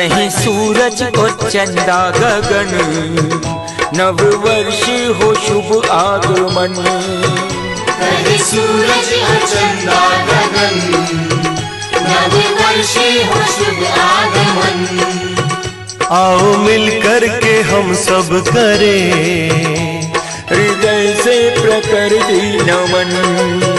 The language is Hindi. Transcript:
कहीं सूरज और चंदा गगन, नव वर्ष हो शुभ आगमन। कहीं सूरज और चंदा गगन, नव वर्ष हो शुभ आगमन। आओ मिलकर के हम सब करें हृदय से प्रकृति नमन।